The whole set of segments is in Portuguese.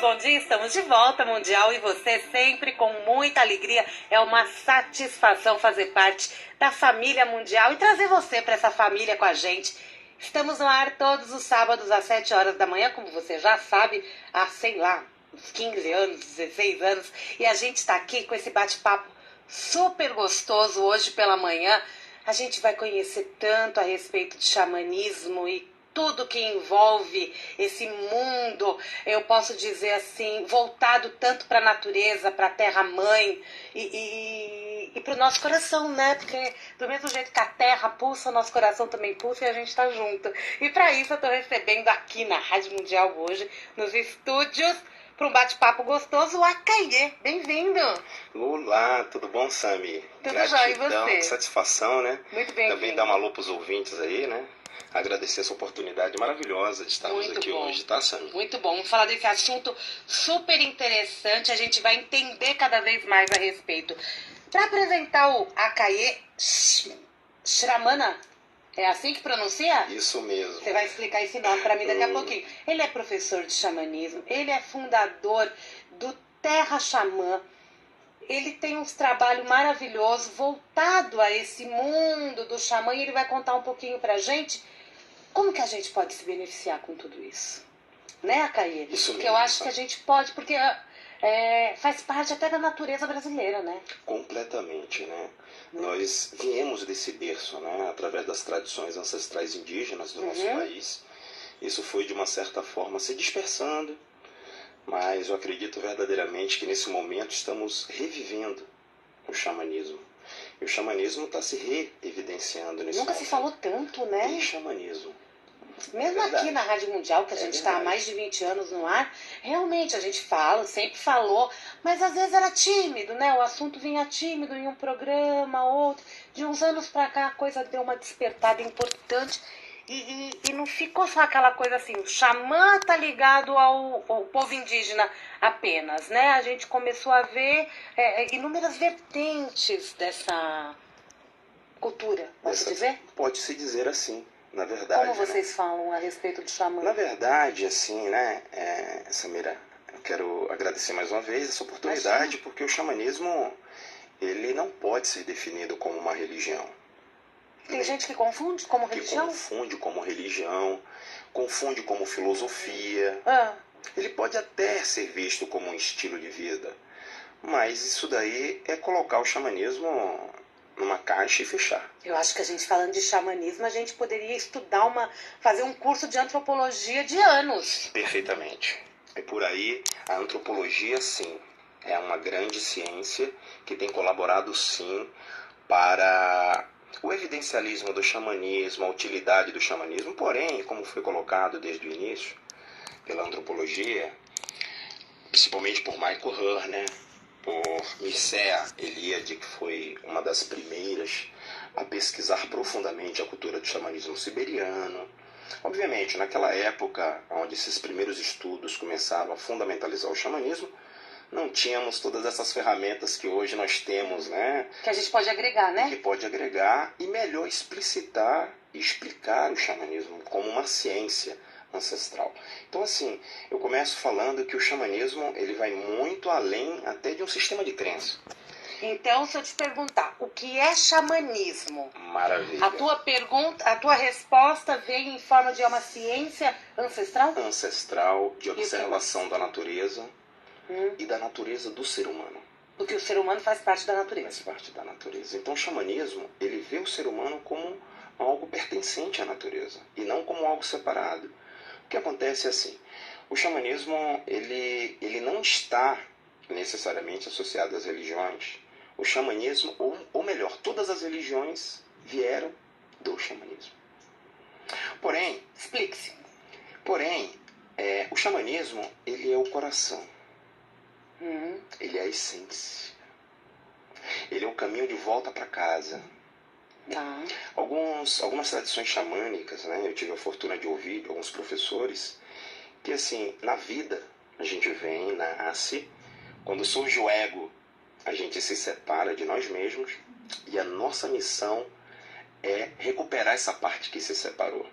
Bom dia, estamos de volta, Mundial, e você sempre com muita alegria. É uma satisfação fazer parte da família Mundial e trazer você para essa família com a gente. Estamos no ar todos os sábados às 7 horas da manhã, como você já sabe, há, sei lá, uns 15 anos, 16 anos. E a gente está aqui com esse bate-papo super gostoso hoje pela manhã. A gente vai conhecer tanto a respeito de xamanismo e tudo que envolve esse mundo, eu posso dizer assim, voltado tanto para a natureza, para a terra-mãe e para o nosso coração, né? Porque do mesmo jeito que a terra pulsa, o nosso coração também pulsa e a gente está junto. E para isso eu estou recebendo aqui na Rádio Mundial hoje, nos estúdios, para um bate-papo gostoso, o Akaiê. Bem-vindo! Olá, tudo bom, Sami? Tudo jóia, e Gratidão, você? satisfação, né? Muito bem-vindo. Também dar um alô pros ouvintes aí, né? Agradecer essa oportunidade maravilhosa de estarmos Muito aqui bom. hoje, tá, Sami? Muito bom. Vamos falar desse assunto super interessante. A gente vai entender cada vez mais a respeito. Para apresentar o Akaiê Shramana, é assim que pronuncia? Isso mesmo. Você vai explicar esse nome para mim daqui a pouquinho. Ele é professor de xamanismo, ele é fundador do Terra Xamã. Ele tem uns trabalhos maravilhosos voltado a esse mundo do xamã e ele vai contar um pouquinho pra gente como que a gente pode se beneficiar com tudo isso. Né, Akaiê? Isso mesmo. Porque eu acho que a gente pode, porque faz parte até da natureza brasileira, né? Completamente, né? Nós viemos desse berço, né? Através das tradições ancestrais indígenas do nosso país. Isso foi, de uma certa forma, se dispersando. Mas eu acredito verdadeiramente que nesse momento estamos revivendo o xamanismo. E o xamanismo está se reevidenciando nesse Nunca momento. se falou tanto, né? E xamanismo. Mesmo aqui na Rádio Mundial, que a gente está há mais de 20 anos no ar, realmente a gente fala, sempre falou, mas às vezes era tímido, né? O assunto vinha tímido em um programa, outro. De uns anos para cá a coisa deu uma despertada importante. E não ficou só aquela coisa assim, o xamã tá ligado ao povo indígena apenas, né? A gente começou a ver inúmeras vertentes dessa cultura, posso dizer? Pode-se dizer assim, na verdade. Como vocês falam a respeito do xamã? Na verdade, assim, né, Samira, eu quero agradecer mais uma vez essa oportunidade, porque o xamanismo, ele não pode ser definido como uma religião. Tem gente que confunde como religião? Confunde como religião, confunde como filosofia. Ele pode até ser visto como um estilo de vida, mas isso daí é colocar o xamanismo numa caixa e fechar. Eu acho que a gente falando de xamanismo, a gente poderia estudar, fazer um curso de antropologia de anos. Perfeitamente. E por aí, a antropologia, sim, é uma grande ciência que tem colaborado, sim, para o evidencialismo do xamanismo, a utilidade do xamanismo. Porém, como foi colocado desde o início pela antropologia, principalmente por Michael Hur, né? Por Mircea Eliade, que foi uma das primeiras a pesquisar profundamente a cultura do xamanismo siberiano. Obviamente, naquela época, onde esses primeiros estudos começavam a fundamentalizar o xamanismo, não tínhamos todas essas ferramentas que hoje nós temos, né? Que a gente pode agregar, né? Que pode agregar e melhor explicitar e explicar o xamanismo como uma ciência ancestral. Então, assim, eu começo falando que o xamanismo ele vai muito além até de um sistema de crença. Então, se eu te perguntar, o que é xamanismo? Maravilha. A tua resposta veio em forma de uma ciência ancestral? Ancestral, de observação da natureza e da natureza do ser humano. Porque o ser humano faz parte da natureza. Faz parte da natureza. Então o xamanismo, ele vê o ser humano como algo pertencente à natureza e não como algo separado. O que acontece é assim, o xamanismo, ele não está necessariamente associado às religiões. O xamanismo, ou melhor, todas as religiões vieram do xamanismo. Porém, explique-se. Porém, o xamanismo, ele é o coração. Ele é a essência. Ele é o caminho de volta para casa. Tá. Algumas tradições xamânicas, né, eu tive a fortuna de ouvir de alguns professores, que assim, na vida a gente vem, nasce, quando surge o ego, a gente se separa de nós mesmos e a nossa missão é recuperar essa parte que se separou.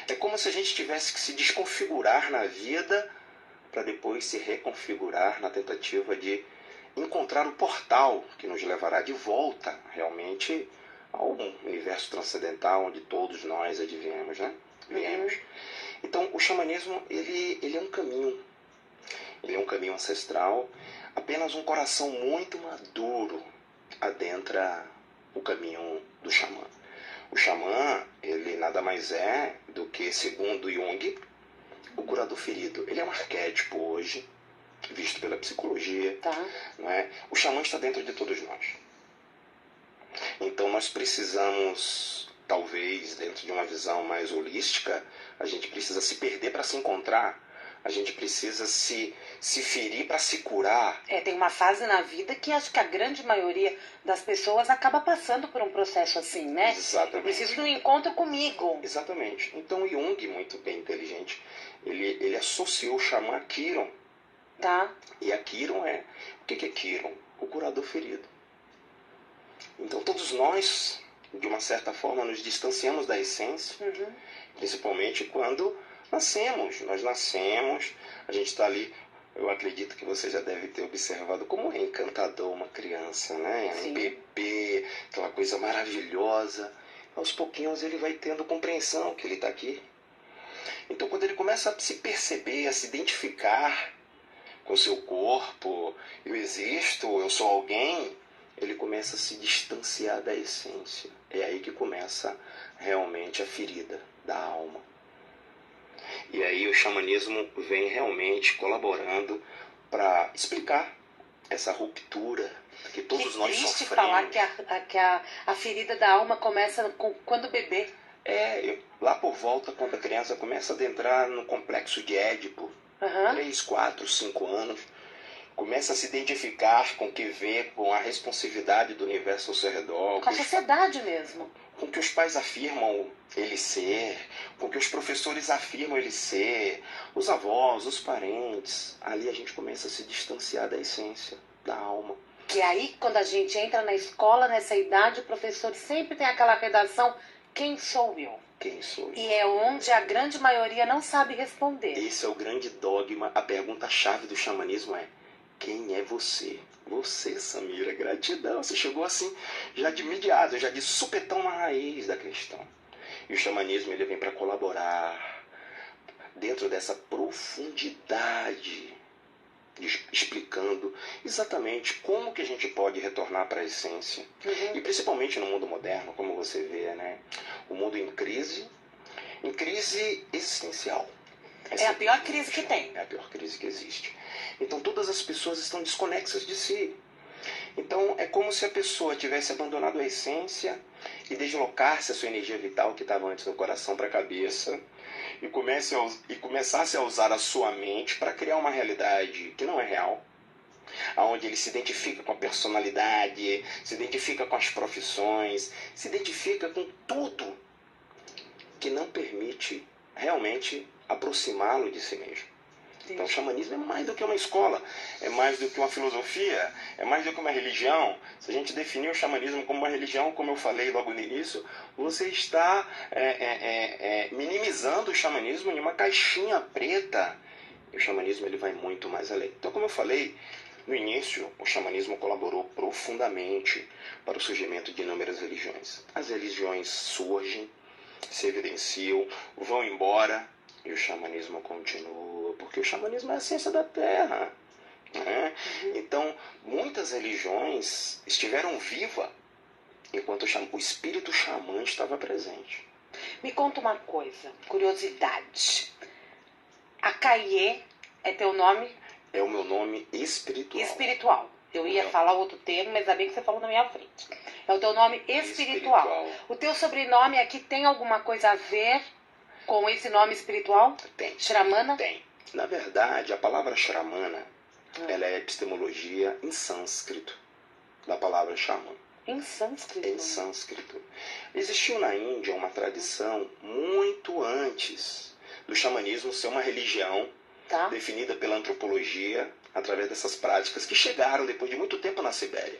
É como se a gente tivesse que se desconfigurar na vida para depois se reconfigurar na tentativa de encontrar o portal que nos levará de volta realmente ao universo transcendental onde todos nós adviemos, né? Viemos. Então, o xamanismo, ele é um caminho. Ele é um caminho ancestral. Apenas um coração muito maduro adentra o caminho do xamã. O xamã, ele nada mais é do que, segundo Jung, o curador ferido. Ele é um arquétipo hoje, visto pela psicologia. Tá. Não é? O xamã está dentro de todos nós. Então nós precisamos, talvez, dentro de uma visão mais holística, a gente precisa se perder para se encontrar. A gente precisa se ferir para se curar. Tem uma fase na vida que acho que a grande maioria das pessoas acaba passando por um processo assim, né? Exatamente. Eu preciso de um encontro comigo. Exatamente. Então Jung, muito bem inteligente, ele associou o xamã a Quiron. Tá. E a Quiron é... O que é Quiron? O curador ferido. Então todos nós, de uma certa forma, nos distanciamos da essência, principalmente quando nascemos. Nós nascemos, a gente está ali. Eu acredito que você já deve ter observado como é encantador uma criança, né? Sim. Um bebê, aquela coisa maravilhosa. Aos pouquinhos ele vai tendo compreensão que ele está aqui. Então quando ele começa a se perceber, a se identificar com o seu corpo, eu existo, eu sou alguém, ele começa a se distanciar da essência. É aí que começa realmente a ferida da alma. E aí o xamanismo vem realmente colaborando para explicar essa ruptura que todos nós sofremos. Que triste falar que a ferida da alma começa quando bebê. Lá por volta, quando a criança começa a adentrar no complexo de Édipo, 3, 4, 5 anos, começa a se identificar com o que vê, com a responsividade do universo ao seu redor. Com a sociedade mesmo. Com o que os pais afirmam ele ser, com o que os professores afirmam ele ser, os avós, os parentes. Ali a gente começa a se distanciar da essência, da alma. Que aí, quando a gente entra na escola, nessa idade, o professor sempre tem aquela redação: quem sou eu? Quem sou eu? E é onde a grande maioria não sabe responder. Esse é o grande dogma. A pergunta-chave do xamanismo é: quem é você? Você, Samira, gratidão. Você chegou assim, já de imediato, já de supetão na raiz da questão. E o xamanismo, ele vem para colaborar dentro dessa profundidade, explicando exatamente como que a gente pode retornar para a essência. E principalmente no mundo moderno, como você vê, né? O mundo em crise existencial. É a pior crise que tem. É a pior crise que existe. Então todas as pessoas estão desconexas de si. Então é como se a pessoa tivesse abandonado a essência e deslocasse a sua energia vital que estava antes no coração para a cabeça e começasse a usar a sua mente para criar uma realidade que não é real, onde ele se identifica com a personalidade, se identifica com as profissões, se identifica com tudo que não permite realmente aproximá-lo de si mesmo. Então o xamanismo é mais do que uma escola, é mais do que uma filosofia, é mais do que uma religião. Se a gente definir o xamanismo como uma religião, como eu falei logo no início, você está minimizando o xamanismo em uma caixinha preta. E o xamanismo, ele vai muito mais além. Então, como eu falei no início, o xamanismo colaborou profundamente para o surgimento de inúmeras religiões. As religiões surgem, se evidenciam, vão embora, e o xamanismo continua, porque o xamanismo é a ciência da Terra. Né? Então, muitas religiões estiveram vivas enquanto o espírito xamã estava presente. Me conta uma coisa, curiosidade. Akaiê é teu nome? É o meu nome espiritual. Espiritual. Eu ia falar outro termo, mas ainda bem que você falou na minha frente. É o teu nome espiritual. O teu sobrenome aqui tem alguma coisa a ver com esse nome espiritual? Tem. Shramana? Tem. Na verdade, a palavra Shramana, ela é epistemologia em sânscrito, da palavra xamã. Em sânscrito? Em sânscrito. Existiu na Índia uma tradição muito antes do xamanismo ser uma religião definida pela antropologia através dessas práticas que chegaram depois de muito tempo na Sibéria.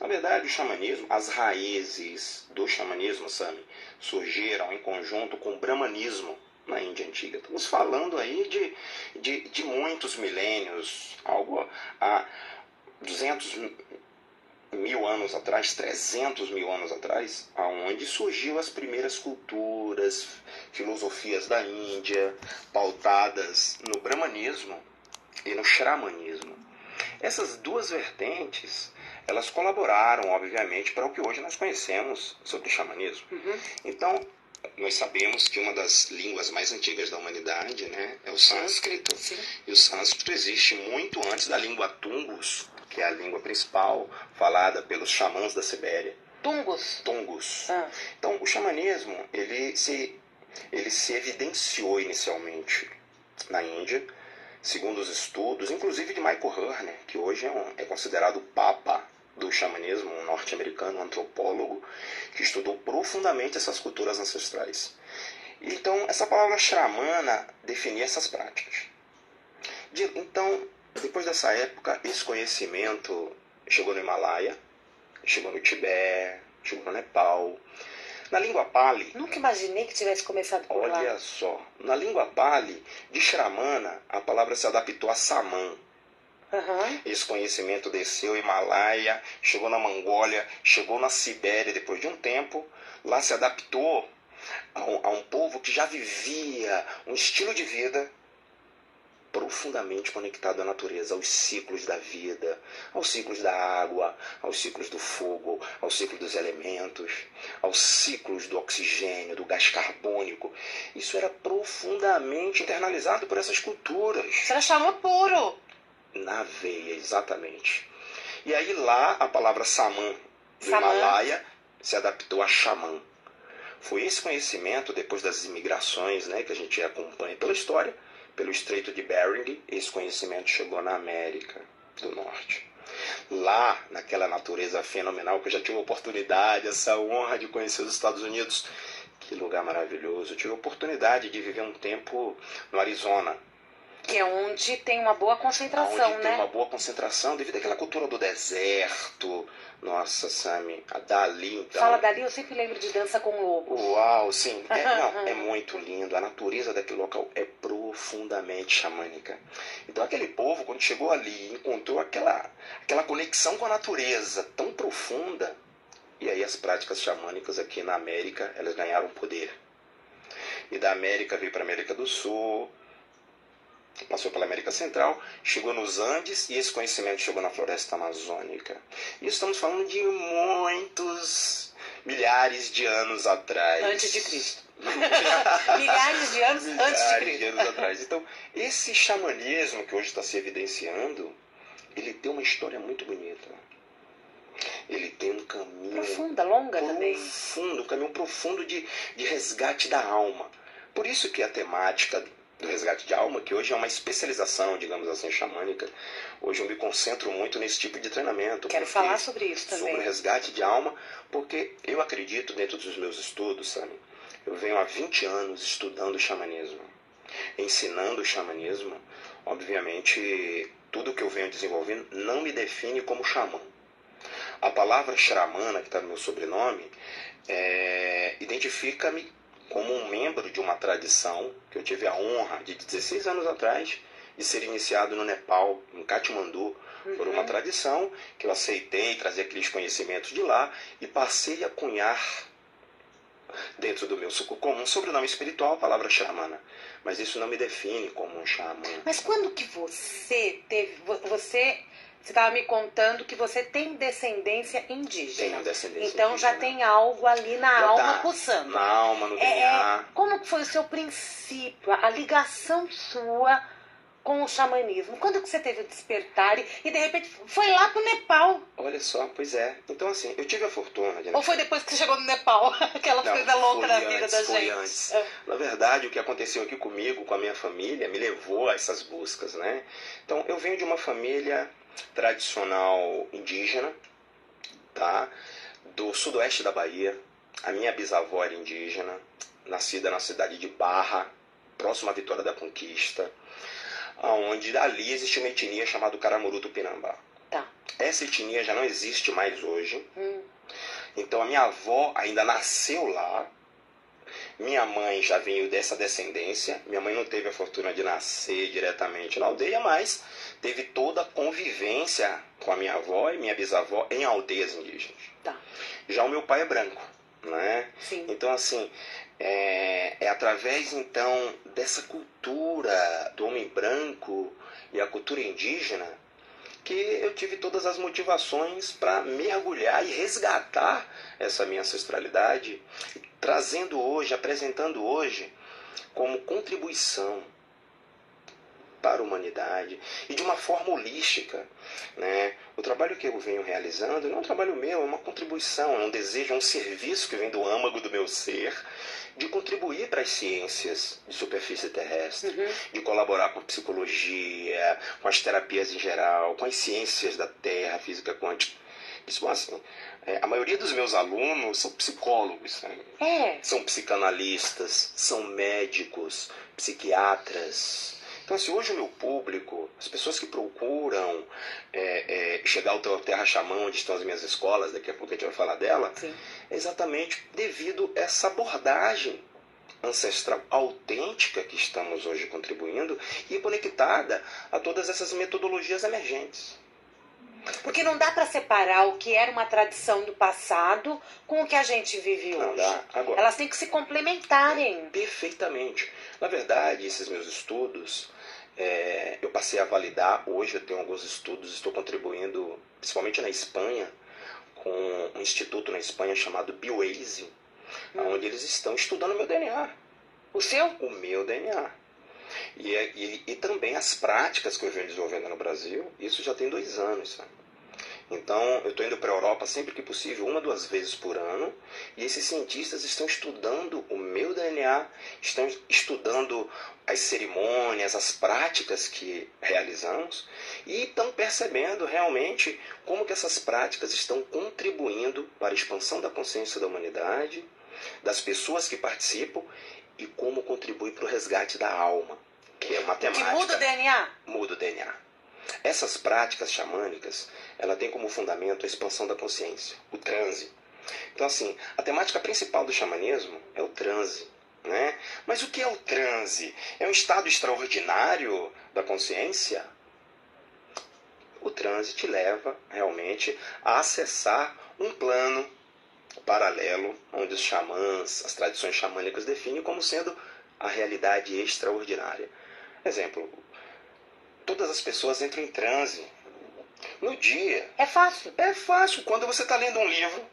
Na verdade, o xamanismo, as raízes do xamanismo, Sami, surgiram em conjunto com o brahmanismo na Índia Antiga. Estamos falando aí de muitos milênios, algo há 200 mil anos atrás, 300 mil anos atrás, aonde surgiu as primeiras culturas, filosofias da Índia, pautadas no brahmanismo e no xamanismo. Essas duas vertentes, elas colaboraram, obviamente, para o que hoje nós conhecemos sobre o xamanismo. Então, nós sabemos que uma das línguas mais antigas da humanidade, né, é o sânscrito. Sim. E o sânscrito existe muito antes da língua Tungus, que é a língua principal falada pelos xamãs da Sibéria. Tungus. Então, o xamanismo, ele se evidenciou inicialmente na Índia, segundo os estudos, inclusive de Michael Herner, que hoje é considerado o papa do xamanismo, um norte-americano, um antropólogo, que estudou profundamente essas culturas ancestrais. Então, essa palavra xamana definia essas práticas. Então, depois dessa época, esse conhecimento chegou no Himalaia, chegou no Tibete, chegou no Nepal. Na língua Pali... Nunca imaginei que tivesse começado por lá. Olha só, na língua Pali, de Shramana, a palavra se adaptou a Saman. Esse conhecimento desceu Himalaia, chegou na Mongólia, chegou na Sibéria depois de um tempo. Lá se adaptou a um povo que já vivia um estilo de vida profundamente conectado à natureza, aos ciclos da vida, aos ciclos da água, aos ciclos do fogo, aos ciclos dos elementos, aos ciclos do oxigênio, do gás carbônico. Isso era profundamente internalizado por essas culturas. Isso era xamã puro. Na veia, exatamente. E aí lá a palavra Saman do Himalaia se adaptou a xamã. Foi esse conhecimento, depois das imigrações, né, que a gente acompanha pela história, pelo Estreito de Bering, esse conhecimento chegou na América do Norte. Lá, naquela natureza fenomenal, que eu já tive a oportunidade, essa honra de conhecer os Estados Unidos. Que lugar maravilhoso. Eu tive a oportunidade de viver um tempo no Arizona. Que é onde tem uma boa concentração, onde tem uma boa concentração, devido àquela cultura do deserto. Nossa, Sami, a Dali, então... Fala Dali, eu sempre lembro de Dança com Lobos. Uau, sim. É muito lindo. A natureza daquele local é profundamente xamânica. Então aquele povo, quando chegou ali, encontrou aquela conexão com a natureza tão profunda. E aí as práticas xamânicas aqui na América, elas ganharam poder. E da América veio para a América do Sul, passou pela América Central, chegou nos Andes e esse conhecimento chegou na floresta amazônica. E estamos falando de muitos milhares de anos atrás. Antes de Cristo. Milhares de anos antes de Cristo. De anos atrás. Então, esse xamanismo que hoje está se evidenciando, ele tem uma história muito bonita. Ele tem um caminho... Profunda, longa também. Um caminho profundo de resgate da alma. Por isso que a temática do resgate de alma, que hoje é uma especialização, digamos assim, xamânica, hoje eu me concentro muito nesse tipo de treinamento. Quero falar sobre isso também. Sobre o resgate de alma, porque eu acredito, dentro dos meus estudos, sabe, eu venho há 20 anos estudando o xamanismo, ensinando o xamanismo. Obviamente, tudo que eu venho desenvolvendo não me define como xamã. A palavra Shramana, que está no meu sobrenome, identifica-me como um membro de uma tradição que eu tive a honra de 16 anos atrás de ser iniciado no Nepal, em Katmandu, por uma tradição que eu aceitei trazer aqueles conhecimentos de lá e passei a cunhar dentro do meu como um sobrenome espiritual a palavra Shramana. Mas isso não me define como um xamã. Mas quando que você teve... Você estava me contando que você tem descendência indígena. Tenho descendência então indígena. já tem algo ali na Já alma tá pulsando. Na alma, no DNA. Como que foi o seu princípio, a ligação sua com o xamanismo? Quando que você teve o despertar e de repente foi lá pro Nepal? Olha só, pois é. Então assim, eu tive a fortuna de... Ou foi depois que você chegou no Nepal? Aquela coisa louca da vida da foi gente. Antes. Na verdade, o que aconteceu aqui comigo, com a minha família, me levou a essas buscas, né? Então, eu venho de uma família tradicional indígena, tá? Do sudoeste da Bahia. A minha bisavó era indígena, nascida na cidade de Barra, próximo à Vitória da Conquista, onde ali existe uma etnia chamada Caramuru Tupinambá. Tá. Essa etnia já não existe mais hoje. Então a minha avó ainda nasceu lá, Minha mãe já veio dessa descendência. Minha mãe não teve a fortuna de nascer diretamente na aldeia, mas teve toda a convivência com a minha avó e minha bisavó em aldeias indígenas. Tá. Já o meu pai é branco, né? Sim. Então, assim, é através, então, dessa cultura do homem branco e a cultura indígena que eu tive todas as motivações para mergulhar e resgatar essa minha ancestralidade, trazendo hoje, apresentando hoje como contribuição para a humanidade e de uma forma holística, né? O trabalho que eu venho realizando não é um trabalho meu, é uma contribuição, é um desejo, é um serviço que vem do âmago do meu ser de contribuir para as ciências de superfície terrestre, de colaborar com a psicologia, com as terapias em geral, com as ciências da Terra, física quântica. Isso assim, a maioria dos meus alunos são psicólogos, né? São psicanalistas, são médicos, psiquiatras. Então, assim, hoje o meu público, as pessoas que procuram chegar ao Terra Xamã, onde estão as minhas escolas, daqui a pouco a gente vai falar dela, Sim. é exatamente devido a essa abordagem ancestral autêntica que estamos hoje contribuindo e conectada a todas essas metodologias emergentes. Porque não dá para separar o que era uma tradição do passado com o que a gente vive Não hoje. dá. Agora, elas têm que se complementarem. Perfeitamente. Na verdade, esses meus estudos, eu passei a validar. Hoje eu tenho alguns estudos, estou contribuindo, principalmente na Espanha, com um instituto na Espanha chamado Bioase, onde eles estão estudando o meu DNA. O seu? O meu DNA. E também as práticas que eu venho desenvolvendo no Brasil, isso já tem 2 anos, sabe? Então, eu estou indo para a Europa sempre que possível, 1 a 2 vezes por ano, e esses cientistas estão estudando o meu DNA, estão estudando as cerimônias, as práticas que realizamos, e estão percebendo realmente como que essas práticas estão contribuindo para a expansão da consciência da humanidade, das pessoas que participam, e como contribui para o resgate da alma, que é matemática. Que muda o DNA? Muda o DNA. Essas práticas xamânicas, ela tem como fundamento a expansão da consciência, o transe. Então, assim, a temática principal do xamanismo é o transe, né? Mas o que é o transe? É um estado extraordinário da consciência? O transe te leva realmente a acessar um plano paralelo, onde os xamãs, as tradições xamânicas definem como sendo a realidade extraordinária. Exemplo, todas as pessoas entram em transe no dia. É fácil. É fácil. Quando você está lendo um livro,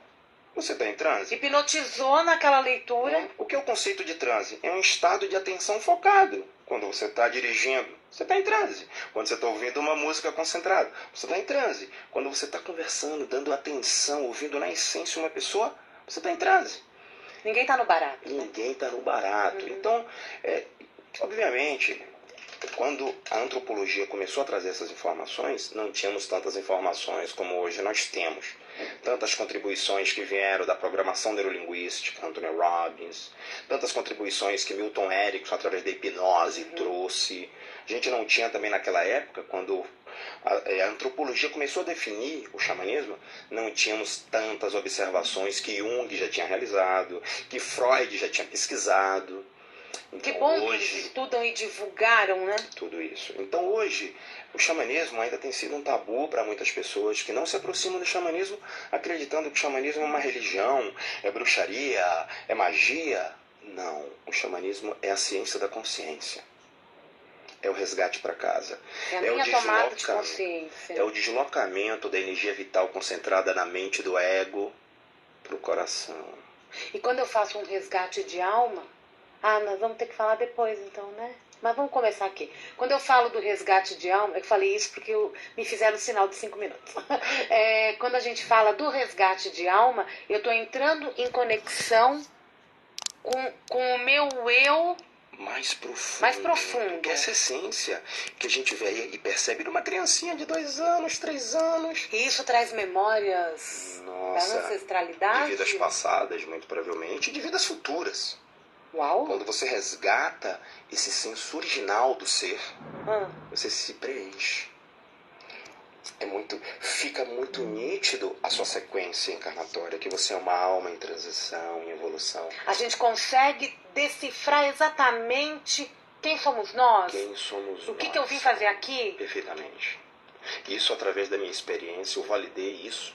você está em transe. Hipnotizou naquela leitura. O que é o conceito de transe? É um estado de atenção focado. Quando você está dirigindo, você está em transe. Quando você está ouvindo uma música concentrada, você está em transe. Quando você está conversando, dando atenção, ouvindo na essência uma pessoa, você está em transe. Ninguém está no barato. Ninguém está no barato. Então, obviamente, quando a antropologia começou a trazer essas informações, não tínhamos tantas informações como hoje nós temos. Tantas contribuições que vieram da programação neurolinguística, Anthony Robbins, tantas contribuições que Milton Erickson, através da hipnose, trouxe. A gente não tinha também naquela época, quando a antropologia começou a definir o xamanismo, não tínhamos tantas observações que Jung já tinha realizado, que Freud já tinha pesquisado. Então, que bom hoje, que eles estudam e divulgaram, né? Tudo isso. Então hoje, o xamanismo ainda tem sido um tabu para muitas pessoas que não se aproximam do xamanismo acreditando que o xamanismo é uma religião, é bruxaria, é magia. Não, o xamanismo é a ciência da consciência. É o resgate para casa. É a minha tomada de consciência. É o deslocamento da energia vital concentrada na mente do ego para o coração. E quando eu faço um resgate de alma, nós vamos ter que falar depois então, né? Mas vamos começar aqui. Quando eu falo do resgate de alma, eu falei isso porque me fizeram o sinal de 5 minutos. Quando a gente fala do resgate de alma, eu estou entrando em conexão com o meu eu mais profundo. Mais profundo. Que é essa essência que a gente vê e percebe numa criancinha de 2 anos, 3 anos. E isso traz memórias da ancestralidade? De vidas passadas, muito provavelmente, e de vidas futuras. Uau. Quando você resgata esse senso original do ser, você se preenche. fica muito nítido a sua sequência encarnatória, que você é uma alma em transição, em evolução. A gente consegue decifrar exatamente quem somos nós? Quem somos nós? O que eu vim fazer aqui? Perfeitamente. Isso, através da minha experiência, eu validei isso.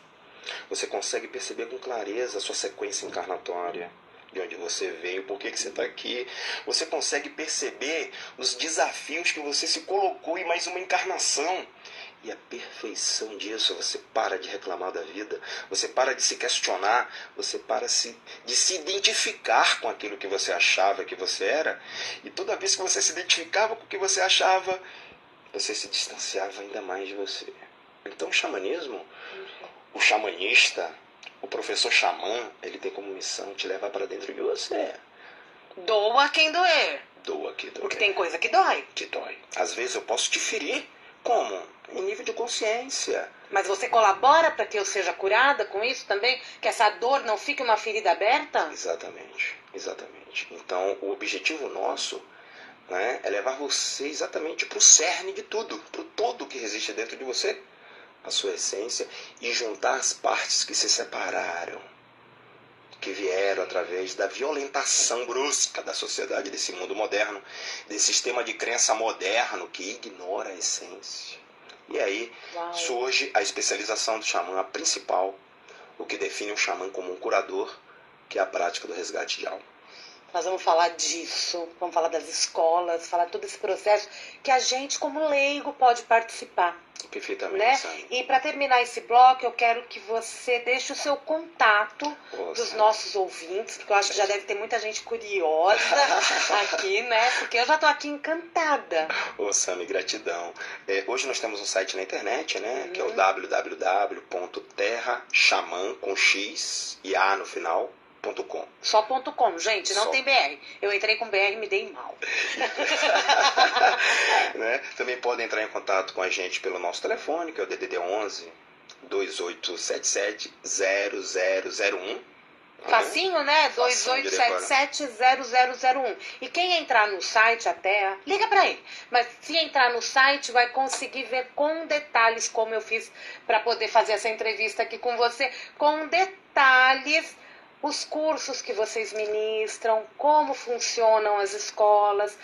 Você consegue perceber com clareza a sua sequência encarnatória, de onde você veio, por que você está aqui. Você consegue perceber os desafios que você se colocou em mais uma encarnação. E a perfeição disso, você para de reclamar da vida, você para de se questionar, você para de se identificar com aquilo que você achava que você era. E toda vez que você se identificava com o que você achava, você se distanciava ainda mais de você. Então o xamanismo, o xamanista, o professor xamã, ele tem como missão te levar para dentro de você. Doa quem doer. Doa que doer. Porque tem coisa que dói. Que dói. Às vezes eu posso te ferir. Como? Em nível de consciência. Mas você colabora para que eu seja curada com isso também? Que essa dor não fique uma ferida aberta? Exatamente, exatamente. Então, o objetivo nosso, né, é levar você exatamente para o cerne de tudo, para o todo que existe dentro de você, a sua essência, e juntar as partes que se separaram, que vieram através da violentação brusca da sociedade, desse mundo moderno, desse sistema de crença moderno que ignora a essência. E aí surge a especialização do xamã, a principal, o que define um xamã como um curador, que é a prática do resgate de alma. Nós vamos falar disso, vamos falar das escolas, falar todo esse processo que a gente, como leigo, pode participar. Perfeitamente. Né? E para terminar esse bloco, eu quero que você deixe o seu contato dos nossos ouvintes, porque eu acho que já deve ter muita gente curiosa aqui, né? Porque eu já estou aqui encantada. Ô, Sami, gratidão. Hoje nós temos um site na internet, né? Que é o www.terraxamã, com X e A no final, .com. Só .com, gente, não tem BR. Eu entrei com BR e me dei mal. Né? Também podem entrar em contato com a gente pelo nosso telefone, que é o DDD 11 2877 0001. Facinho, né? 2877-0001. E quem entrar no site até, liga pra ele. Mas se entrar no site, vai conseguir ver com detalhes como eu fiz para poder fazer essa entrevista aqui com você, com detalhes, os cursos que vocês ministram, como funcionam as escolas.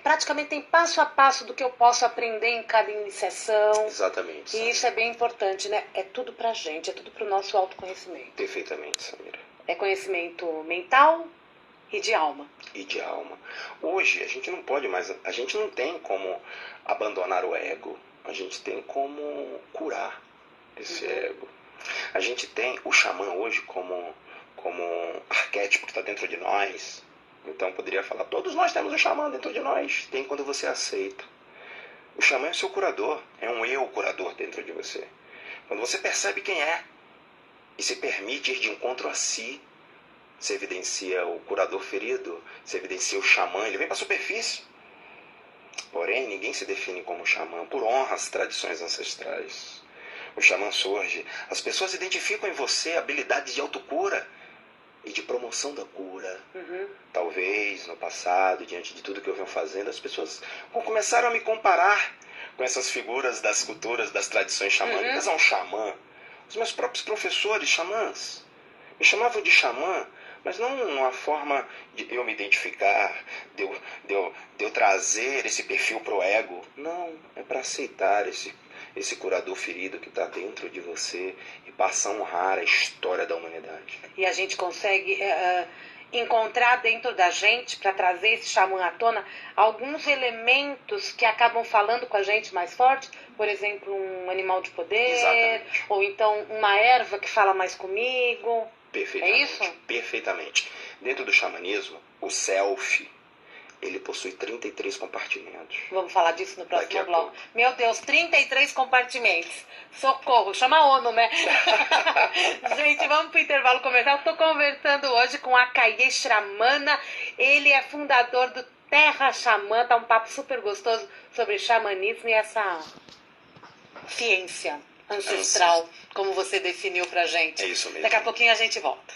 Praticamente tem passo a passo do que eu posso aprender em cada iniciação. Exatamente. E isso é bem importante, né? É tudo pra gente, é tudo pro nosso autoconhecimento. Perfeitamente, Samira. É conhecimento mental e de alma. E de alma. Hoje a gente não pode mais, a gente não tem como abandonar o ego. A gente tem como curar esse ego. A gente tem o xamã hoje como arquétipo que está dentro de nós. Então poderia falar, todos nós temos um xamã dentro de nós. Tem quando você aceita. O xamã é o seu curador, é um eu curador dentro de você. Quando você percebe quem é e se permite ir de encontro a si, você evidencia o curador ferido, você evidencia o xamã, ele vem para a superfície. Porém, ninguém se define como xamã por honra às tradições ancestrais. O xamã surge, as pessoas identificam em você habilidades de autocura e de promoção da cura. Talvez, no passado, diante de tudo que eu venho fazendo, as pessoas começaram a me comparar com essas figuras das culturas, das tradições xamânicas. Um xamã. Os meus próprios professores xamãs me chamavam de xamã, mas não uma forma de eu me identificar, de eu trazer esse perfil pro ego. Não, é para aceitar esse curador ferido que está dentro de você e passar a honrar a história da humanidade. E a gente consegue encontrar dentro da gente, para trazer esse xamã à tona, alguns elementos que acabam falando com a gente mais forte. Por exemplo, um animal de poder. Exatamente. Ou então uma erva que fala mais comigo. Perfeitamente. É isso? Perfeitamente. Dentro do xamanismo, o self, ele possui 33 compartimentos. Vamos falar disso no próximo bloco. Meu Deus, 33 compartimentos. Socorro, chama a ONU, né? Gente, vamos pro intervalo comercial. Estou conversando hoje com Akaye Shramana. Ele é fundador do Terra Xamã. Tá um papo super gostoso sobre xamanismo e essa ciência ancestral, como você definiu pra gente. É isso mesmo. Daqui a pouquinho a gente volta.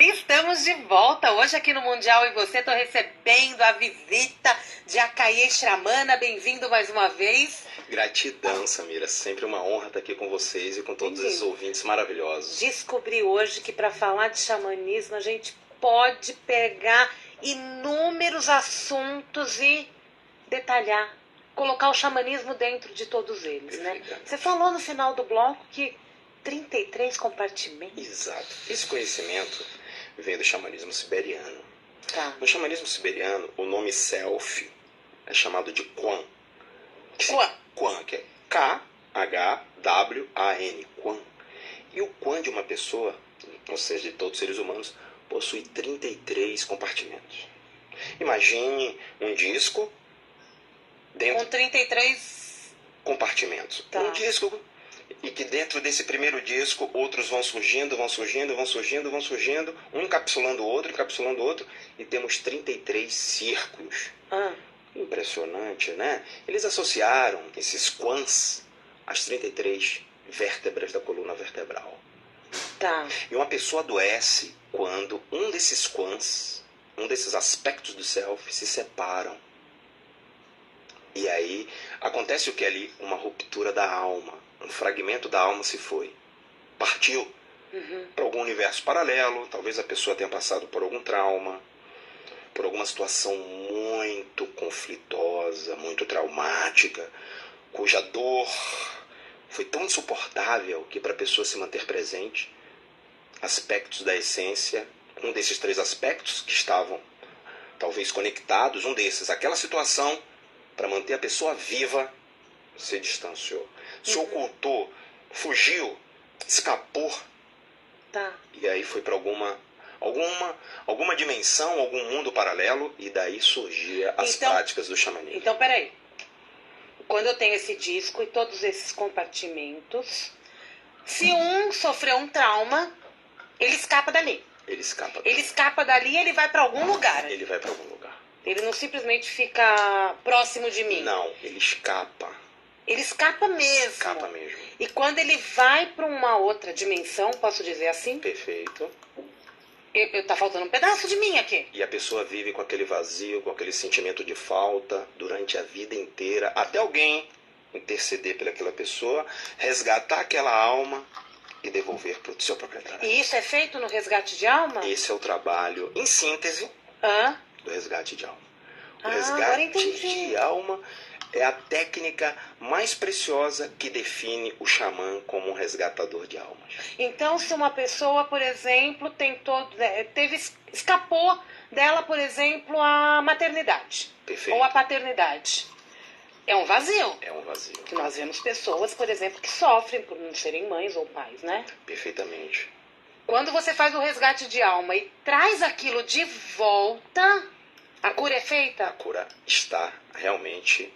Estamos de volta hoje aqui no Mundial e você. Estou recebendo a visita de Acaie Shramana. Bem-vindo mais uma vez. Gratidão, Samira. Sempre uma honra estar aqui com vocês e com todos esses ouvintes maravilhosos. Descobri hoje que para falar de xamanismo a gente pode pegar inúmeros assuntos e detalhar, colocar o xamanismo dentro de todos eles, né? Você falou no final do bloco que 33 compartimentos. Exato. Esse conhecimento vem do xamanismo siberiano. Tá. No xamanismo siberiano, o nome self é chamado de Quan. Quan, que é K-H-W-A-N, Quan. E o Quan de uma pessoa, ou seja, de todos os seres humanos, possui 33 compartimentos. Imagine um disco dentro com 33 compartimentos. Tá. Um disco, e que dentro desse primeiro disco outros vão surgindo, um encapsulando o outro, e temos 33 círculos. Impressionante, né? Eles associaram esses quans às 33 vértebras da coluna vertebral. Tá. E uma pessoa adoece quando um desses quans, um desses aspectos do self se separam. E aí acontece o que ali? Uma ruptura da alma. Um fragmento da alma se foi. Partiu para algum universo paralelo. Talvez a pessoa tenha passado por algum trauma, por alguma situação muito conflitosa, muito traumática, cuja dor foi tão insuportável que para a pessoa se manter presente, aspectos da essência, um desses 3 aspectos que estavam talvez conectados, um desses, aquela situação, para manter a pessoa viva, se distanciou. Se ocultou, fugiu, escapou. Tá. E aí foi para alguma dimensão, algum mundo paralelo, e daí surgia as práticas do xamanismo. Então, peraí. Quando eu tenho esse disco e todos esses compartimentos, se um sofreu um trauma, ele escapa dali. Ele escapa dali e ele vai para algum lugar. Ele vai para algum lugar. Ele não simplesmente fica próximo de mim. Não, ele escapa. Ele escapa mesmo. Escapa mesmo. E quando ele vai para uma outra dimensão, posso dizer assim? Perfeito. Tá faltando um pedaço de mim aqui. E a pessoa vive com aquele vazio, com aquele sentimento de falta durante a vida inteira, até alguém interceder pelaquela pessoa, resgatar aquela alma e devolver para o seu proprietário. E isso é feito no resgate de alma? Esse é o trabalho, em síntese, do resgate de alma. O resgate de alma é a técnica mais preciosa que define o xamã como um resgatador de almas. Então, se uma pessoa, por exemplo, escapou dela, por exemplo, a maternidade. Perfeito. Ou a paternidade. É um vazio. É um vazio. Que nós vemos pessoas, por exemplo, que sofrem por não serem mães ou pais, né? Perfeitamente. Quando você faz o resgate de alma e traz aquilo de volta, a cura é feita? A cura está realmente...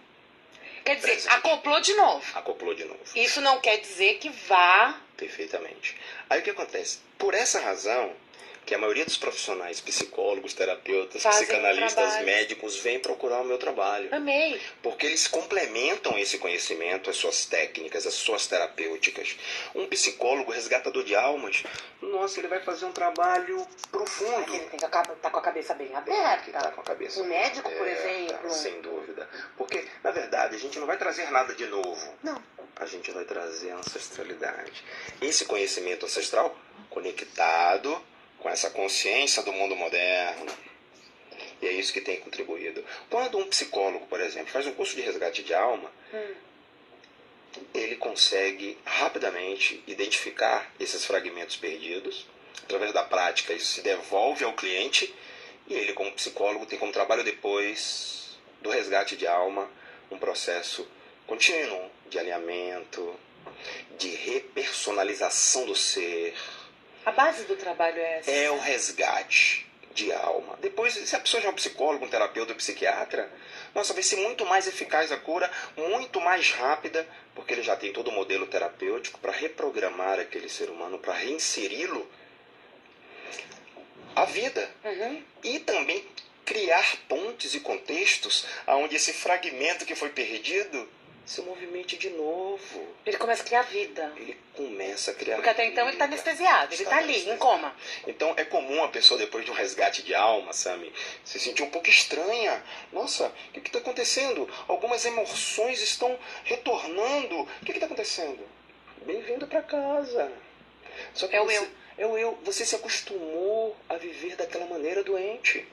Quer dizer, presente. acoplou de novo. Acoplou de novo. Isso não quer dizer que vá... Perfeitamente. Aí o que acontece? Por essa razão que a maioria dos profissionais, psicólogos, terapeutas, psicanalistas, médicos, vêm procurar o meu trabalho. Amei. Porque eles complementam esse conhecimento, as suas técnicas, as suas terapêuticas. Um psicólogo resgatador de almas, nossa, ele vai fazer um trabalho profundo. Ele tem que estar com a cabeça bem aberta. Tá com a cabeça um médico, por exemplo. Sem dúvida. Porque, na verdade, a gente não vai trazer nada de novo. Não. A gente vai trazer ancestralidade. Esse conhecimento ancestral conectado com essa consciência do mundo moderno. E é isso que tem contribuído. Quando um psicólogo, por exemplo, faz um curso de resgate de alma, ele consegue rapidamente identificar esses fragmentos perdidos. Através da prática, isso se devolve ao cliente e ele, como psicólogo, tem como trabalho depois do resgate de alma um processo contínuo de alinhamento, de repersonalização do ser. A base do trabalho é essa? É o resgate de alma. Depois, se a pessoa já é um psicólogo, um terapeuta, um psiquiatra, nossa, vai ser muito mais eficaz a cura, muito mais rápida, porque ele já tem todo o modelo terapêutico para reprogramar aquele ser humano, para reinseri-lo à vida. E também criar pontes e contextos onde esse fragmento que foi perdido se movimente de novo. Ele começa a criar vida. Ele começa a criar Porque até então ele está vida. anestesiado, ele está ali, anestesiado. em coma. Então é comum a pessoa, depois de um resgate de alma, Sami, se sentir um pouco estranha. Nossa, o que está acontecendo? Algumas emoções estão retornando. O que está acontecendo? Bem-vindo para casa. Só que É o você, eu. É o eu. Você se acostumou a viver daquela maneira doente.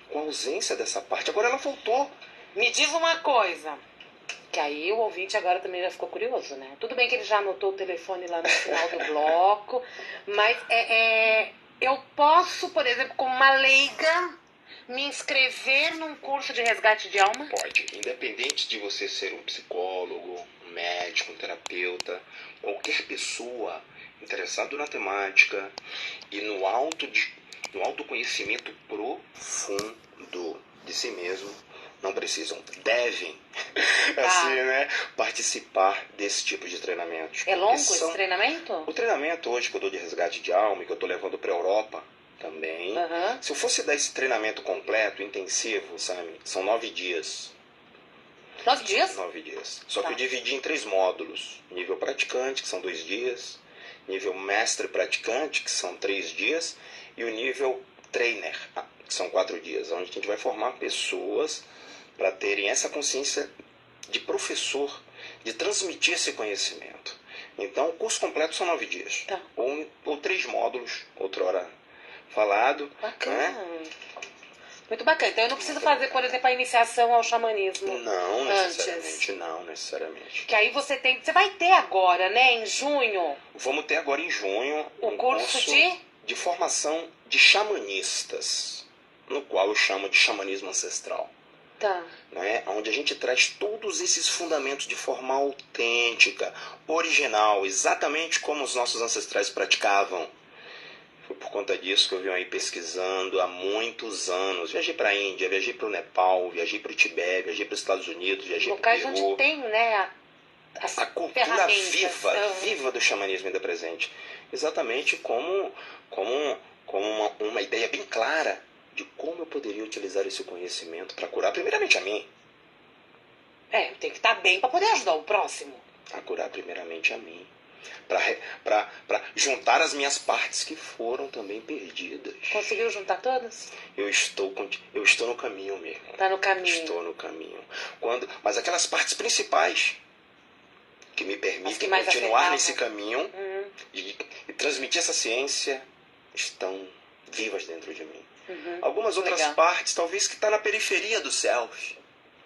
Com a ausência dessa parte. Agora ela voltou. Me diz uma coisa, que aí o ouvinte agora também já ficou curioso, né? Tudo bem que ele já anotou o telefone lá no final do bloco, mas eu posso, por exemplo, como uma leiga, me inscrever num curso de resgate de alma? Pode. Independente de você ser um psicólogo, um médico, um terapeuta, qualquer pessoa interessada na temática e no autoconhecimento profundo de si mesmo, não precisam, devem, assim, né, participar desse tipo de treinamento. É longo esse treinamento? O treinamento hoje que eu dou de resgate de alma e que eu estou levando para a Europa também, se eu fosse dar esse treinamento completo, intensivo, Sami, são 9 dias. 9 dias? 9 dias. Só que eu dividi em 3 módulos. Nível praticante, que são 2 dias. Nível mestre praticante, que são 3 dias. E o nível trainer, que são 4 dias. Onde a gente vai formar pessoas para terem essa consciência de professor, de transmitir esse conhecimento. Então, o curso completo são 9 dias. Tá. Ou 3 módulos, outrora falado. Bacana. Né? Muito bacana. Então eu não preciso fazer, por exemplo, a iniciação ao xamanismo. Não necessariamente, antes. não necessariamente. Que aí você vai ter agora, né, em junho. Vamos ter agora em junho o curso de formação de xamanistas, no qual eu chamo de xamanismo ancestral. Tá. Né? Onde a gente traz todos esses fundamentos de forma autêntica, original, exatamente como os nossos ancestrais praticavam. Foi por conta disso que eu venho aí pesquisando há muitos anos. Viajei para a Índia, viajei para o Nepal, viajei para o Tibete, viajei para os Estados Unidos, viajei para o Peru. Locais onde tem, né, a cultura viva do xamanismo ainda presente. Exatamente como uma ideia bem clara de como eu poderia utilizar esse conhecimento para curar primeiramente a mim. Tem que estar bem para poder ajudar o próximo. A curar primeiramente a mim. Para juntar as minhas partes que foram também perdidas. Conseguiu juntar todas? Eu estou no caminho mesmo. Tá no caminho. Estou no caminho. Mas aquelas partes principais que me permitem continuar nesse caminho e transmitir essa ciência estão vivas dentro de mim. Algumas outras partes, talvez que está na periferia do self.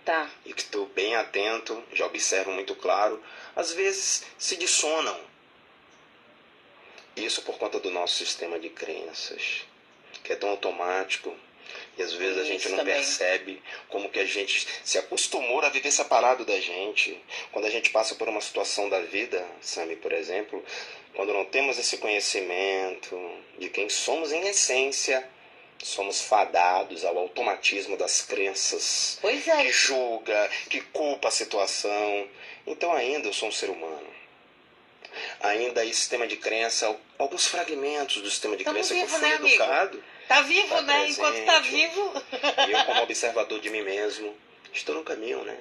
Tá. E que estou bem atento, já observo muito claro, às vezes se dissonam. Isso por conta do nosso sistema de crenças, que é tão automático. E às vezes a gente não percebe como que a gente se acostumou a viver separado da gente. Quando a gente passa por uma situação da vida, Sami, por exemplo, quando não temos esse conhecimento de quem somos em essência, somos fadados ao automatismo das crenças, que julga, que culpa a situação. Então ainda eu sou um ser humano. Ainda esse sistema de crença, alguns fragmentos do sistema de crença que eu fui educado. Tá vivo, né? Presente. Enquanto tá vivo. E eu, como observador de mim mesmo, estou no caminho, né?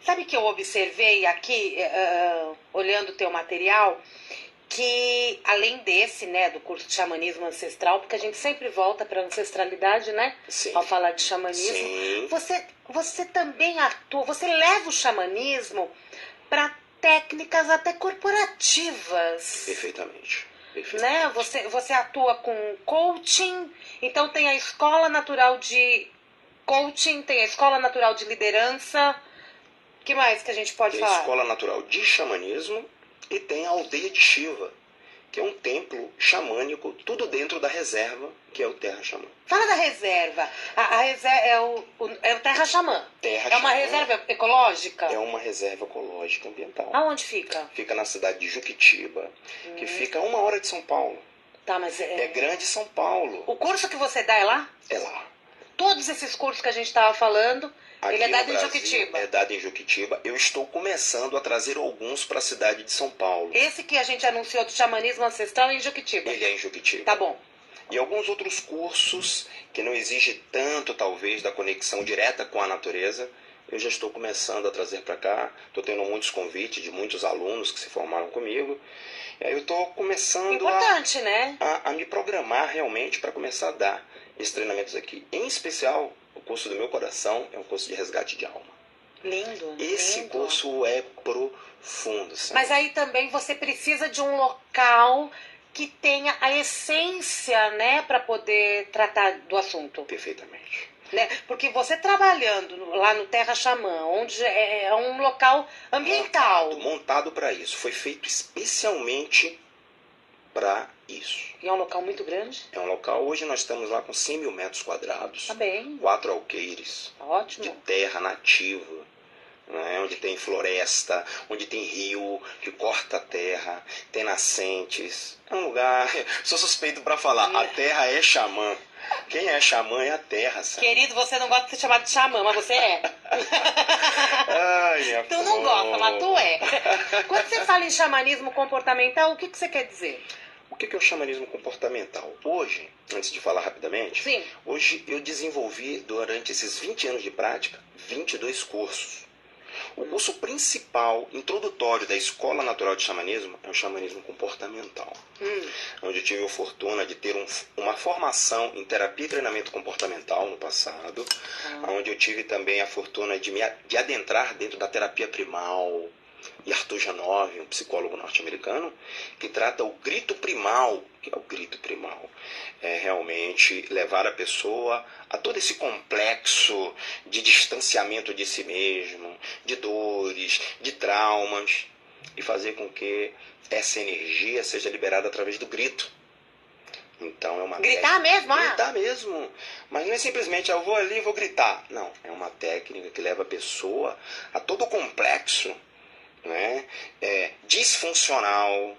Sabe que eu observei aqui, olhando o teu material, que além desse, né, do curso de xamanismo ancestral, porque a gente sempre volta para ancestralidade, né? Sim. Ao falar de xamanismo. Sim. Você também atua, você leva o xamanismo para técnicas até corporativas. Perfeitamente. Né? Você atua com coaching, então tem a Escola Natural de Coaching, tem a Escola Natural de Liderança. O que mais que a gente pode falar? Tem a Escola Natural de Xamanismo e tem a Aldeia de Shiva, que é um templo xamânico, tudo dentro da reserva, que é o Terra Xamã. Fala da reserva. A reserva é o Terra Xamã. É uma reserva ecológica? É uma reserva ecológica ambiental. Aonde fica? Fica na cidade de Juquitiba, que fica a 1 hora de São Paulo. Tá, mas é grande São Paulo. O curso que você dá é lá? É lá. Todos esses cursos que a gente estava falando, aqui ele é dado no Brasil, em Juquitiba? É dado em Juquitiba. Eu estou começando a trazer alguns para a cidade de São Paulo. Esse que a gente anunciou do xamanismo ancestral é em Juquitiba? Ele é em Juquitiba. Tá bom. E alguns outros cursos que não exigem tanto, talvez, da conexão direta com a natureza, eu já estou começando a trazer para cá. Estou tendo muitos convites de muitos alunos que se formaram comigo. E aí eu estou começando Importante, né? a me programar realmente para começar a dar esses treinamentos aqui. Em especial, o curso do meu coração é um curso de resgate de alma. Lindo. Esse lindo. curso é profundo. Sabe? Mas aí também você precisa de um local que tenha a essência, né, para poder tratar do assunto. Perfeitamente. Né? Porque você trabalhando lá no Terra Xamã, onde é um local ambiental. Montado para isso. Foi feito especialmente para isso. E é um local muito grande? É um local, hoje nós estamos lá com 100 mil metros quadrados. Tá bem. 4 alqueires. Ótimo. De terra nativa. Né, onde tem floresta, onde tem rio que corta a terra, tem nascentes. É um lugar. Sou suspeito para falar. A terra é xamã. Quem é xamã é a terra, sabe? Querido, você não gosta de ser chamado de xamã, mas você é. Ai, tu não gosta, mas tu é. Quando você fala em xamanismo comportamental, o que você quer dizer? O que é o xamanismo comportamental? Hoje, antes de falar rapidamente, Sim. Hoje eu desenvolvi, durante esses 20 anos de prática, 22 cursos. O curso principal, introdutório da Escola Natural de Xamanismo é o xamanismo comportamental. Onde eu tive a fortuna de ter uma formação em terapia e treinamento comportamental no passado. Onde eu tive também a fortuna de adentrar dentro da terapia primal. E Arthur Janov, um psicólogo norte-americano, que trata o grito primal. Que é o grito primal? É realmente levar a pessoa a todo esse complexo de distanciamento de si mesmo, de dores, de traumas, e fazer com que essa energia seja liberada através do grito. Então é uma Gritar mesmo, Gritar mesmo. Mas não é simplesmente eu vou ali e vou gritar. Não, é uma técnica que leva a pessoa a todo o complexo, né, disfuncional,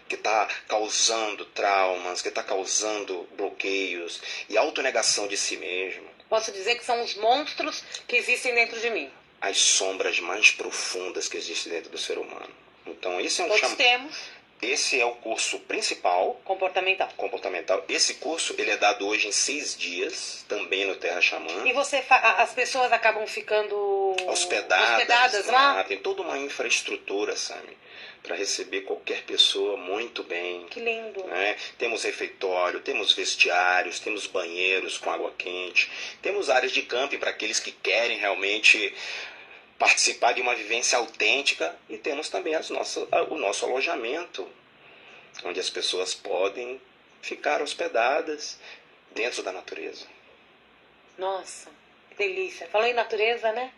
que está causando traumas, que está causando bloqueios e autonegação de si mesmo. Posso dizer que são os monstros que existem dentro de mim. As sombras mais profundas que existem dentro do ser humano. Então esse é Todos temos. Esse é o curso principal. Comportamental. Esse curso ele é dado hoje em 6 dias, também no Terra Xamã. E as pessoas acabam ficando hospedadas lá? Tem toda uma infraestrutura, sabe? Para receber qualquer pessoa muito bem. Que lindo. Né? Temos refeitório, temos vestiários, temos banheiros com água quente, temos áreas de camping para aqueles que querem realmente participar de uma vivência autêntica, e temos também o nosso alojamento, onde as pessoas podem ficar hospedadas dentro da natureza. Nossa, que delícia. Falou em natureza, né?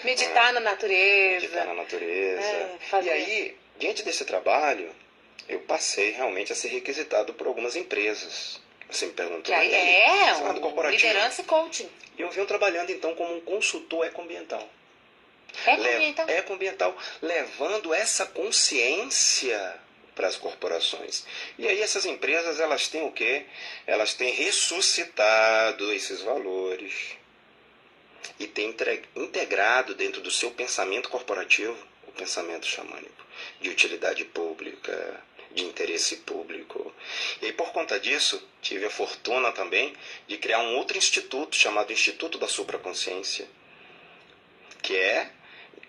Meditar na natureza. Meditar na natureza. E aí, diante desse trabalho, eu passei realmente a ser requisitado por algumas empresas. Você me perguntou. Liderança e coaching. E eu venho trabalhando então como um consultor ecoambiental. Ecoambiental, levando essa consciência para as corporações. E aí essas empresas, elas têm o quê? Elas têm ressuscitado esses valores e têm integrado dentro do seu pensamento corporativo o pensamento xamânico, de utilidade pública, de interesse público. E aí, por conta disso, tive a fortuna também de criar um outro instituto chamado Instituto da Supraconsciência, que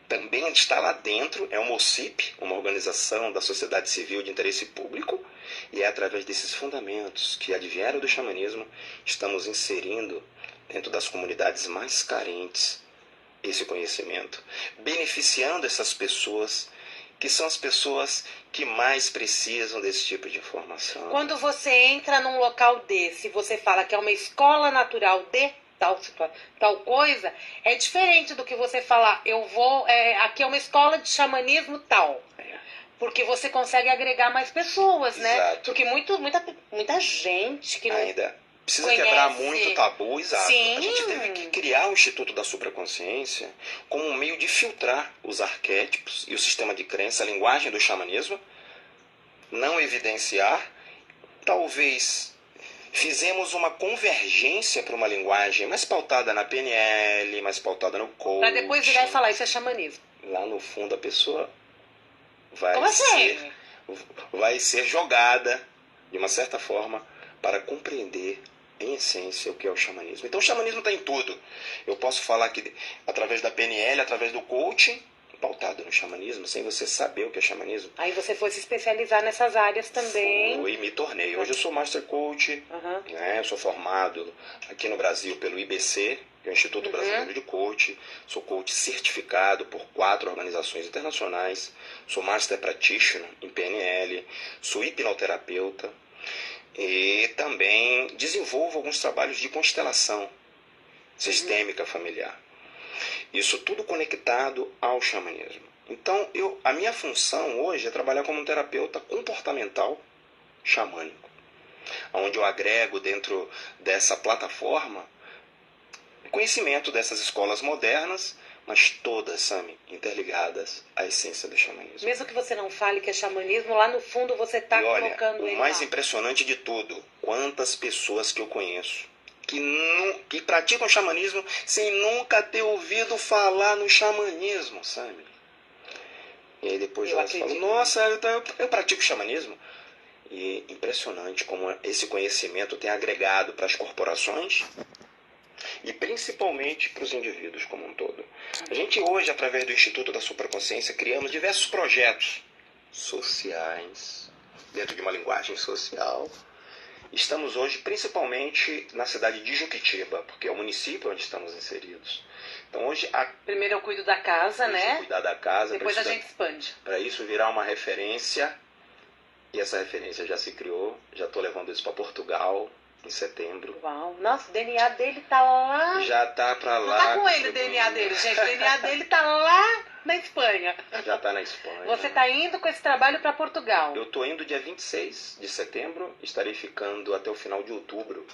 também está lá dentro, é uma OCIP, uma organização da sociedade civil de interesse público, e é através desses fundamentos que advieram do xamanismo, estamos inserindo dentro das comunidades mais carentes esse conhecimento, beneficiando essas pessoas, que são as pessoas que mais precisam desse tipo de informação. Quando você entra num local desse, você fala que é uma escola natural de tal coisa, é diferente do que você falar, aqui é uma escola de xamanismo tal. Porque você consegue agregar mais pessoas, né? Exato. Porque muita gente que não ainda precisa conhece. Quebrar muito tabu, exato. Sim. A gente teve que criar o Instituto da Supraconsciência como um meio de filtrar os arquétipos e o sistema de crença, a linguagem do xamanismo, não evidenciar, talvez fizemos uma convergência para uma linguagem mais pautada na PNL, mais pautada no coaching. Para depois virar e falar, isso é xamanismo. Lá no fundo a pessoa vai ser jogada, de uma certa forma, para compreender em essência, o que é o xamanismo. Então o xamanismo está em tudo. Eu posso falar que através da PNL, através do coaching, pautado no xamanismo, sem você saber o que é xamanismo. Aí você foi se especializar nessas áreas também. Fui, me tornei. Hoje eu sou Master Coach, né? Eu sou formado aqui no Brasil pelo IBC, que é o Instituto Brasileiro de Coach. Sou coach certificado por 4 organizações internacionais. Sou Master Practitioner em PNL. Sou hipnoterapeuta. E também desenvolvo alguns trabalhos de constelação sistêmica familiar. Isso tudo conectado ao xamanismo. Então, a minha função hoje é trabalhar como um terapeuta comportamental xamânico, onde eu agrego dentro dessa plataforma conhecimento dessas escolas modernas, mas todas, Sami, interligadas à essência do xamanismo. Mesmo que você não fale que é xamanismo, lá no fundo você está colocando ele o mais lá. impressionante de tudo, quantas pessoas que eu conheço que praticam xamanismo sem nunca ter ouvido falar no xamanismo, sabe? E aí depois elas falam, nossa, eu pratico xamanismo. E impressionante como esse conhecimento tem agregado para as corporações e principalmente para os indivíduos como um todo. A gente hoje, através do Instituto da Supraconsciência, criamos diversos projetos sociais, dentro de uma linguagem social. Estamos hoje principalmente na cidade de Juquitiba, porque é o município onde estamos inseridos. Então hoje primeiro eu cuido da casa, né? Cuidar da casa. Depois a gente expande. Para isso virar uma referência, e essa referência já se criou. Já estou levando isso para Portugal em setembro. Uau, nossa, o DNA dele tá lá. Já tá para lá. Não tá com ele o DNA dele, gente. O DNA dele tá lá na Espanha. Já tá na Espanha. Você tá indo com esse trabalho para Portugal? Eu tô indo dia 26 de setembro, estarei ficando até o final de outubro.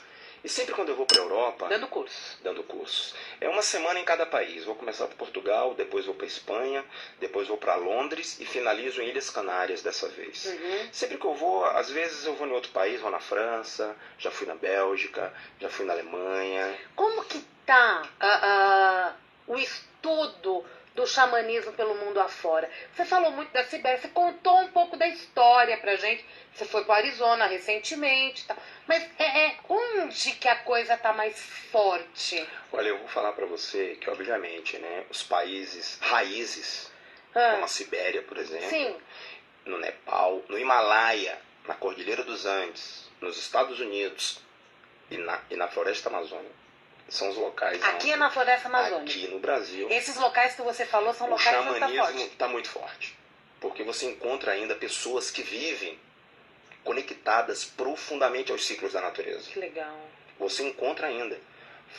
E sempre quando eu vou para a Europa... Dando curso. Dando cursos. É uma semana em cada país. Vou começar por Portugal, depois vou para Espanha, depois vou para Londres e finalizo em Ilhas Canárias dessa vez. Sempre que eu vou, às vezes eu vou em outro país, vou na França, já fui na Bélgica, já fui na Alemanha. Como que tá o estudo do xamanismo pelo mundo afora? Você falou muito da Sibéria, você contou um pouco da história pra gente. Você foi para o Arizona recentemente, tá? Mas onde que a coisa tá mais forte? Olha, eu vou falar para você que, obviamente, né, os países raízes, como a Sibéria, por exemplo, sim, no Nepal, no Himalaia, na Cordilheira dos Andes, nos Estados Unidos e na Floresta Amazônica, são os locais... Aqui é na Floresta Amazônica. Aqui no Brasil. Esses locais que você falou são locais que estão fortes. O xamanismo está muito forte. Porque você encontra ainda pessoas que vivem conectadas profundamente aos ciclos da natureza. Que legal. Você encontra ainda.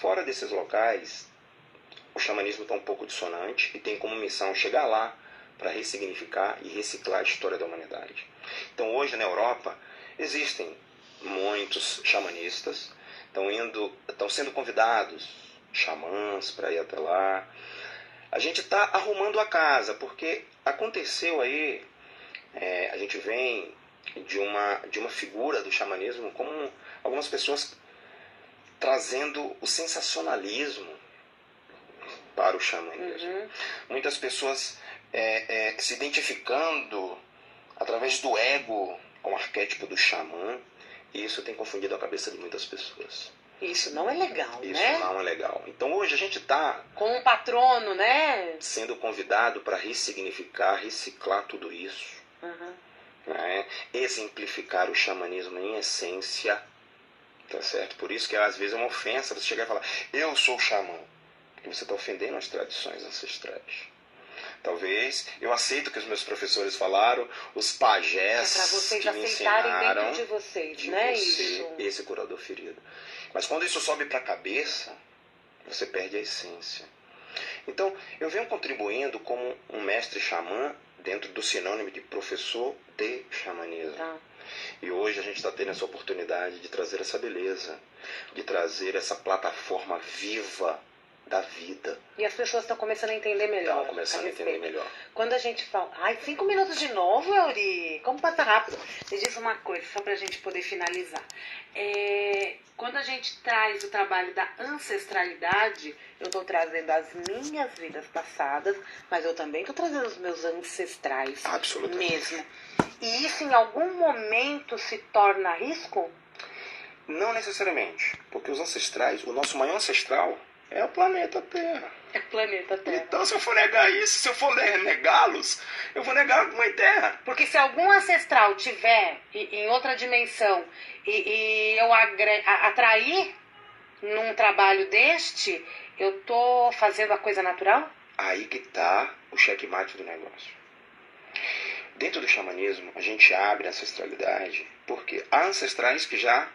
Fora desses locais, o xamanismo está um pouco dissonante e tem como missão chegar lá para ressignificar e reciclar a história da humanidade. Então hoje na Europa existem muitos xamanistas, estão sendo convidados xamãs para ir até lá. A gente está arrumando a casa, porque aconteceu aí, a gente vem de uma figura do xamanismo, como algumas pessoas trazendo o sensacionalismo para o xamanismo. Muitas pessoas se identificando através do ego com o arquétipo do xamã, e isso tem confundido a cabeça de muitas pessoas. Isso não é legal, Isso né? Isso não é legal. Então hoje a gente está... com um patrono, né? Sendo convidado para ressignificar, reciclar tudo isso. Né? Exemplificar o xamanismo em essência. Tá certo? Por isso que às vezes é uma ofensa você chegar e falar, eu sou xamã. Porque você está ofendendo as tradições ancestrais. Talvez, eu aceito que os meus professores falaram, os pajés para vocês que me aceitarem ensinaram dentro de vocês, de né? você, Isso. esse curador ferido. Mas quando isso sobe para a cabeça, você perde a essência. Então, eu venho contribuindo como um mestre xamã dentro do sinônimo de professor de xamanismo. Tá. E hoje a gente está tendo essa oportunidade de trazer essa beleza, de trazer essa plataforma viva da vida. E as pessoas estão começando a entender melhor. Estão começando a entender melhor. Quando a gente fala... Ai, 5 minutos de novo, Euri. Como passa rápido. Me diz uma coisa, só para a gente poder finalizar. Quando a gente traz o trabalho da ancestralidade, eu estou trazendo as minhas vidas passadas, mas eu também estou trazendo os meus ancestrais. Absolutamente. Mesmo. E isso em algum momento se torna risco? Não necessariamente, porque os ancestrais, o nosso maior ancestral é o planeta Terra. É o planeta Terra. Então, se eu for negar isso, se eu for negá-los, eu vou negar a Mãe Terra. Porque se algum ancestral tiver em outra dimensão e eu atrair num trabalho deste, eu tô fazendo a coisa natural? Aí que tá o checkmate do negócio. Dentro do xamanismo, a gente abre a ancestralidade porque há ancestrais que já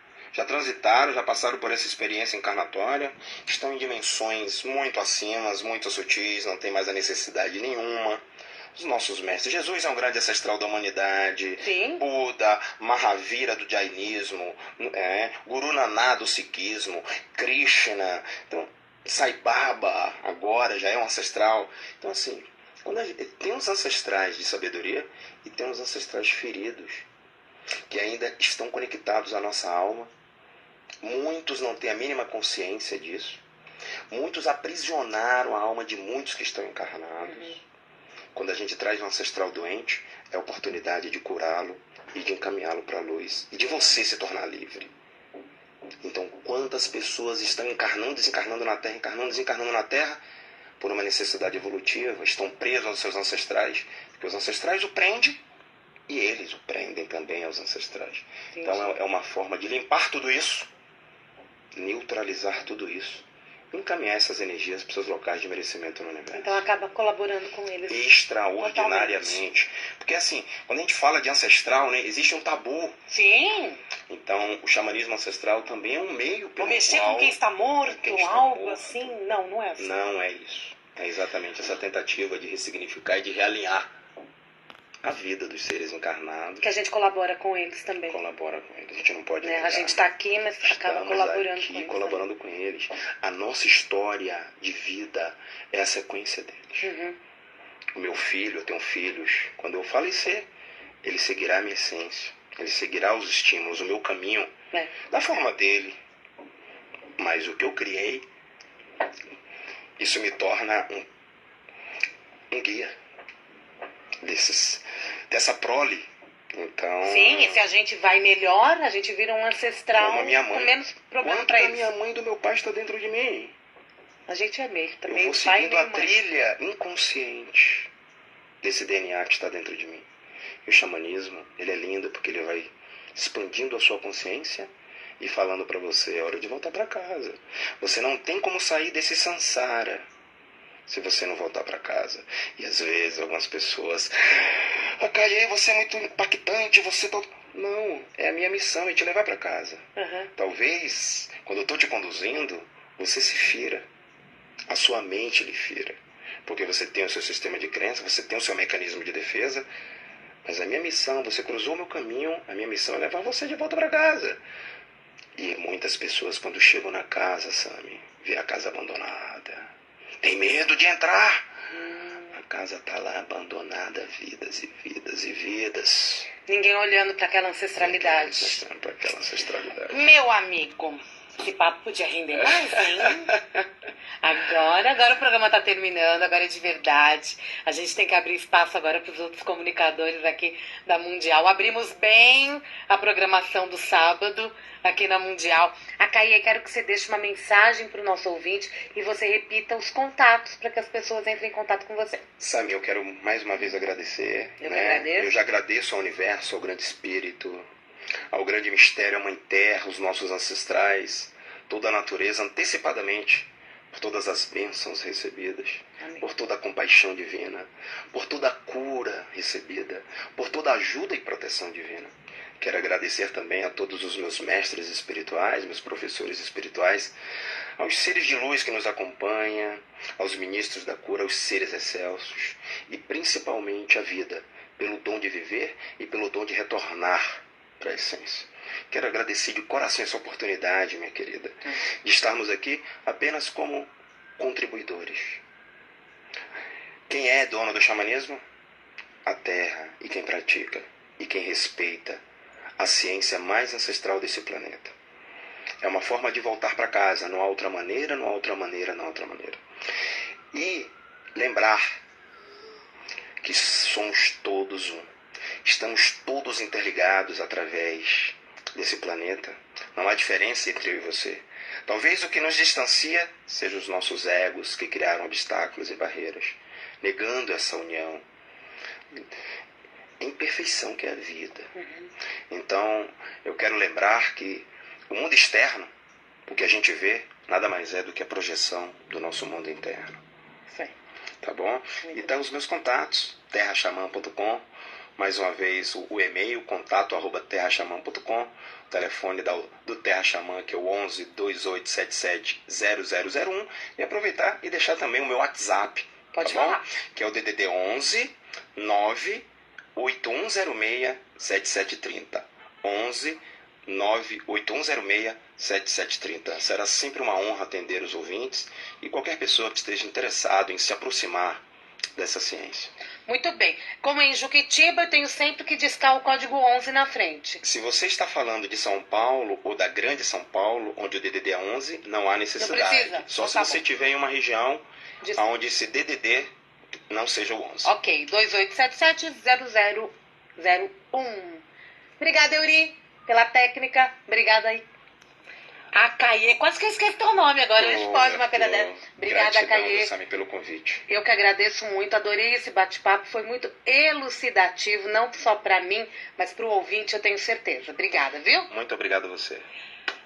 transitaram, já passaram por essa experiência encarnatória, estão em dimensões muito acima, muito sutis, não tem mais a necessidade nenhuma. Os nossos mestres. Jesus é um grande ancestral da humanidade. Sim. Buda, Mahavira do Jainismo, Guru Nanak do Sikhismo, Krishna, então, Sai Baba agora já é um ancestral. Então, assim, tem uns ancestrais de sabedoria e tem uns ancestrais feridos que ainda estão conectados à nossa alma. Muitos não têm a mínima consciência disso. Muitos aprisionaram a alma de muitos que estão encarnados. Quando a gente traz um ancestral doente, é a oportunidade de curá-lo e de encaminhá-lo para a luz e de você se tornar livre. Então, quantas pessoas estão encarnando, desencarnando na Terra, encarnando, desencarnando na Terra, por uma necessidade evolutiva, estão presos aos seus ancestrais, porque os ancestrais o prendem e eles o prendem também aos ancestrais. Entendi. Então, é uma forma de limpar tudo isso, neutralizar tudo isso, encaminhar essas energias para seus locais de merecimento no universo. Então acaba colaborando com eles extraordinariamente. Totalmente. Porque assim, quando a gente fala de ancestral, né, existe um tabu. Sim. Então o xamanismo ancestral também é um meio pelo qual... mexer com quem está morto, algo assim. Não é assim. Não é isso. É exatamente essa tentativa de ressignificar e de realinhar a vida dos seres encarnados. Que a gente colabora com eles também. Colabora com eles. A gente não pode negar. A gente está aqui, mas acaba colaborando aqui, com eles. Colaborando com eles. A nossa história de vida é a sequência deles. Uhum. O meu filho, eu tenho filhos. Quando eu falecer, ele seguirá a minha essência. Ele seguirá os estímulos, o meu caminho, da forma dele. Mas o que eu criei, isso me torna um guia dessa prole. Então, sim, e se a gente vai melhor, a gente vira um ancestral como a minha mãe, com menos problema para eles. Minha mãe e do meu pai está dentro de mim. A gente é meio também. Eu vou seguindo a trilha inconsciente desse DNA que está dentro de mim. E o xamanismo, ele é lindo porque ele vai expandindo a sua consciência e falando para você, é hora de voltar para casa. Você não tem como sair desse sansara se você não voltar para casa. E às vezes algumas pessoas, Kaiei, você é muito impactante, você tá... Não, é a minha missão, é te levar para casa. Uhum. Talvez, quando eu estou te conduzindo, você se fira. A sua mente lhe fira. Porque você tem o seu sistema de crença, você tem o seu mecanismo de defesa. Mas a minha missão, você cruzou o meu caminho, a minha missão é levar você de volta para casa. E muitas pessoas, quando chegam na casa, Sami, vê a casa abandonada. Tem medo de entrar. A casa está lá abandonada, vidas e vidas e vidas. Ninguém olhando para aquela ancestralidade. Meu amigo, esse papo podia render mais, hein? Agora o programa está terminando, agora é de verdade. A gente tem que abrir espaço agora para os outros comunicadores aqui da Mundial. Abrimos bem a programação do sábado aqui na Mundial. Kaiei, quero que você deixe uma mensagem para o nosso ouvinte e você repita os contatos para que as pessoas entrem em contato com você. Sami, eu quero mais uma vez agradecer. Eu já agradeço ao universo, ao grande espírito, ao grande mistério, à Mãe Terra, os nossos ancestrais, toda a natureza, antecipadamente, por todas as bênçãos recebidas, amém, por toda a compaixão divina, por toda a cura recebida, por toda a ajuda e proteção divina. Quero agradecer também a todos os meus mestres espirituais, meus professores espirituais, aos seres de luz que nos acompanham, aos ministros da cura, aos seres excelsos e principalmente a vida, pelo dom de viver e pelo dom de retornar para a essência. Quero agradecer de coração essa oportunidade, minha querida, de estarmos aqui apenas como contribuidores. Quem é dono do xamanismo? A Terra, e quem pratica, e quem respeita a ciência mais ancestral desse planeta. É uma forma de voltar para casa, não há outra maneira, não há outra maneira, não há outra maneira. E lembrar que somos todos um. Estamos todos interligados através desse planeta, Não há diferença entre eu e você. Talvez o que nos distancia seja os nossos egos que criaram obstáculos e barreiras, negando essa união. É imperfeição que é a vida. Então, eu quero lembrar que o mundo externo, o que a gente vê, nada mais é do que a projeção do nosso mundo interno. Sim. Tá bom? Então, os meus contatos, terraxamã.com, mais uma vez o e-mail, contato@terraxamã.com, o telefone do Terra Xamã, que é o 11 2877 0001, e aproveitar e deixar também o meu WhatsApp, Pode tá bom? falar. Que é o DDD 11 98106 7730. 11 98106 7730. Será sempre uma honra atender os ouvintes e qualquer pessoa que esteja interessado em se aproximar dessa ciência. Muito bem. Como em Juquitiba, eu tenho sempre que discar o código 11 na frente. Se você está falando de São Paulo ou da Grande São Paulo, onde o DDD é 11, não há necessidade. Não precisa. Só Então se tá você bom. estiver em uma região onde esse DDD não seja o 11. Ok, 2877-0001. Obrigada, Euri, pela técnica. Obrigada aí. A Caie, quase que eu esqueci teu nome agora, não pode uma coisa dessa. Obrigada, Caie. Sammy, pelo convite. Eu que agradeço muito, adorei esse bate-papo, foi muito elucidativo, não só para mim, mas para o ouvinte, eu tenho certeza. Obrigada, viu? Muito obrigado a você.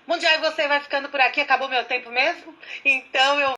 Mundial, e você vai ficando por aqui, acabou meu tempo mesmo? Então eu